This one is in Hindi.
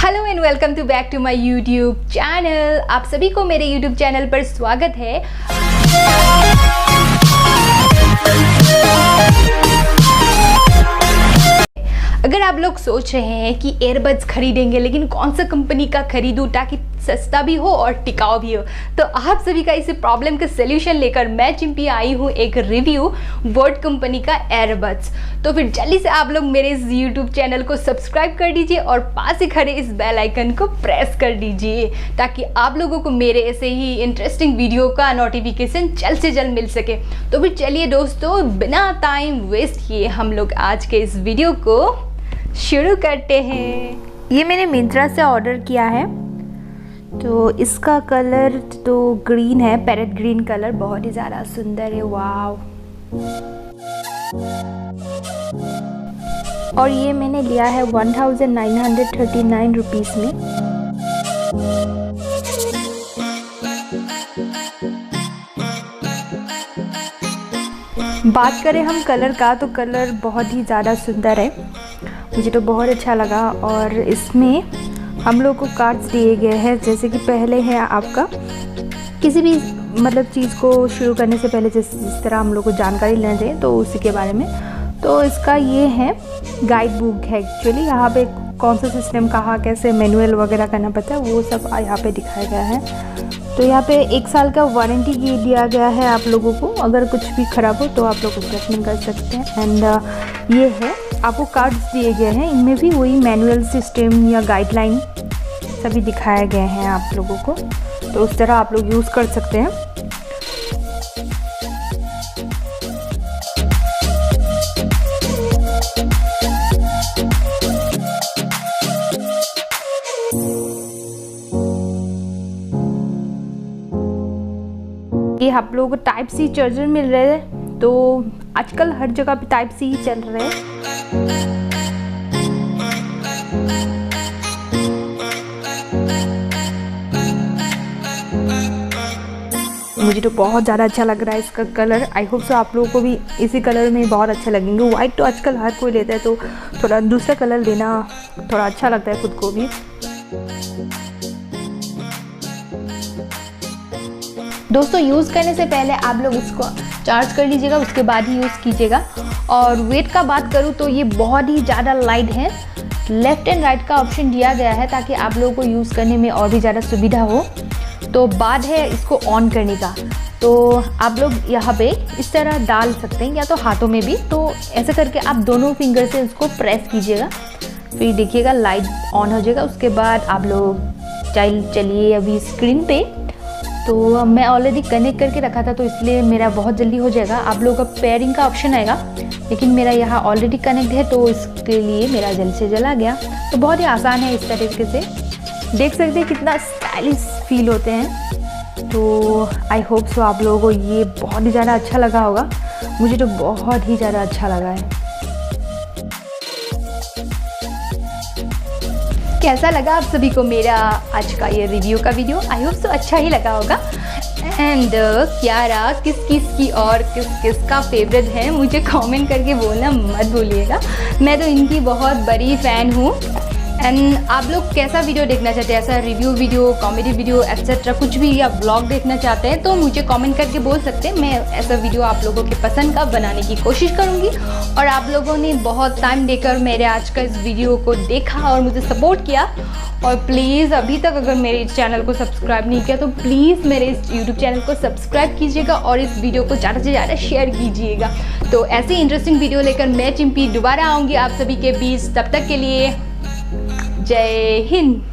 Hello and welcome to back to my YouTube channel. आप सभी को मेरे यूट्यूब चैनल पर स्वागत है। अगर आप लोग सोच रहे हैं कि एयरबड्स खरीदेंगे लेकिन कौन सा कंपनी का खरीदूं ताकि सस्ता भी हो और टिकाऊ भी हो, तो आप सभी का इस प्रॉब्लम का सलूशन लेकर मैं चिंपी आई हूँ एक रिव्यू बोट कंपनी का एयरबड्स। तो फिर जल्दी से आप लोग मेरे इस यूट्यूब चैनल को सब्सक्राइब कर दीजिए और पास ही खड़े इस बेल आइकन को प्रेस कर दीजिए ताकि आप लोगों को मेरे ऐसे ही इंटरेस्टिंग वीडियो का नोटिफिकेशन जल्द से जल्द मिल सके। तो फिर चलिए दोस्तों, बिना टाइम वेस्ट किए हम लोग आज के इस वीडियो को शुरू करते हैं। ये मैंने मिंत्रा से ऑर्डर किया है। तो इसका कलर तो ग्रीन है, पैरेट ग्रीन कलर, बहुत ही ज़्यादा सुंदर है, वाव। और ये मैंने लिया है 1939 रुपीस में। बात करें हम कलर का, तो कलर बहुत ही ज़्यादा सुंदर है, मुझे तो बहुत अच्छा लगा। और इसमें हम लोग को कार्ड्स दिए गए हैं, जैसे कि पहले है आपका किसी भी मतलब चीज़ को शुरू करने से पहले जिस तरह हम लोग को जानकारी लेना चाहिए तो उसी के बारे में। तो इसका ये है गाइड बुक है एक्चुअली, यहाँ पे कौन सा सिस्टम कहाँ कैसे मैनुअल वगैरह करना पड़ता है वो सब यहाँ पे दिखाया गया है। तो यहाँ पे 1 साल का वारंटी दिया गया है आप लोगों को, अगर कुछ भी ख़राब हो तो आप लोग रिप्लेसमेंट कर सकते हैं। एंड ये है आपको कार्ड्स दिए गए हैं, इनमें भी वही मैनुअल सिस्टम या गाइडलाइन सभी दिखाए गए हैं आप लोगों को, तो उस तरह आप लोग यूज़ कर सकते हैं। ये आप लोगों को टाइप सी चार्जर मिल रहे हैं, तो आजकल हर जगह पे टाइप सी ही चल रहे हैं। मुझे तो बहुत ज़्यादा अच्छा लग रहा है इसका कलर। आई होप सो आप लोगों को भी इसी कलर में बहुत अच्छे लगेंगे। वाइट तो आजकल हर कोई लेता है, तो थोड़ा दूसरा कलर लेना थोड़ा अच्छा लगता है खुद को भी। दोस्तों, यूज़ करने से पहले आप लोग इसको चार्ज कर लीजिएगा, उसके बाद ही यूज़ कीजिएगा। और वेट का बात करूँ तो ये बहुत ही ज़्यादा लाइट है। लेफ़्ट एंड राइट का ऑप्शन दिया गया है ताकि आप लोगों को यूज़ करने में और भी ज़्यादा सुविधा हो। तो बाद है इसको ऑन करने का, तो आप लोग यहाँ पे इस तरह डाल सकते हैं या तो हाथों में भी। तो ऐसे करके आप दोनों फिंगर से इसको प्रेस कीजिएगा, फिर देखिएगा लाइट ऑन हो जाएगा। उसके बाद आप लोग चलिए अभी स्क्रीन पे। तो मैं ऑलरेडी कनेक्ट करके रखा था तो इसलिए मेरा बहुत जल्दी हो जाएगा। आप लोगों का पेयरिंग का ऑप्शन आएगा, लेकिन मेरा यहाँ ऑलरेडी कनेक्ट है तो इसके लिए मेरा जल्द से जल्द आ गया। तो बहुत ही आसान है, इस तरीके से देख सकते हैं कितना स्टाइलिश फील होते हैं। तो आई होप सो आप लोगों को ये बहुत ही ज़्यादा अच्छा लगा होगा, मुझे तो बहुत ही ज़्यादा अच्छा लगा है। कैसा लगा आप सभी को मेरा आज का ये रिव्यू का वीडियो? आई होप सो अच्छा ही लगा होगा। एंड क्या रहा, किस किस की और किस किस का फेवरेट है मुझे कमेंट करके बोलना मत भूलिएगा। मैं तो इनकी बहुत बड़ी फ़ैन हूँ। एंड आप लोग कैसा वीडियो देखना चाहते हैं, ऐसा review video, comedy video etcetera कुछ भी, या ब्लॉग देखना चाहते हैं तो मुझे कमेंट करके बोल सकते हैं। मैं ऐसा वीडियो आप लोगों के पसंद का बनाने की कोशिश करूँगी। और आप लोगों ने बहुत टाइम देकर मेरे आज का इस वीडियो को देखा और मुझे सपोर्ट किया। और प्लीज़ अभी तक अगर मेरे इस चैनल को सब्सक्राइब नहीं किया तो प्लीज़ मेरे इस यूट्यूब चैनल को सब्सक्राइब कीजिएगा और इस वीडियो को ज़्यादा से ज़्यादा शेयर कीजिएगा। तो ऐसी इंटरेस्टिंग वीडियो लेकर मैं चिंपी दोबारा आऊँगी आप सभी के बीच। तब तक के लिए जय हिंद।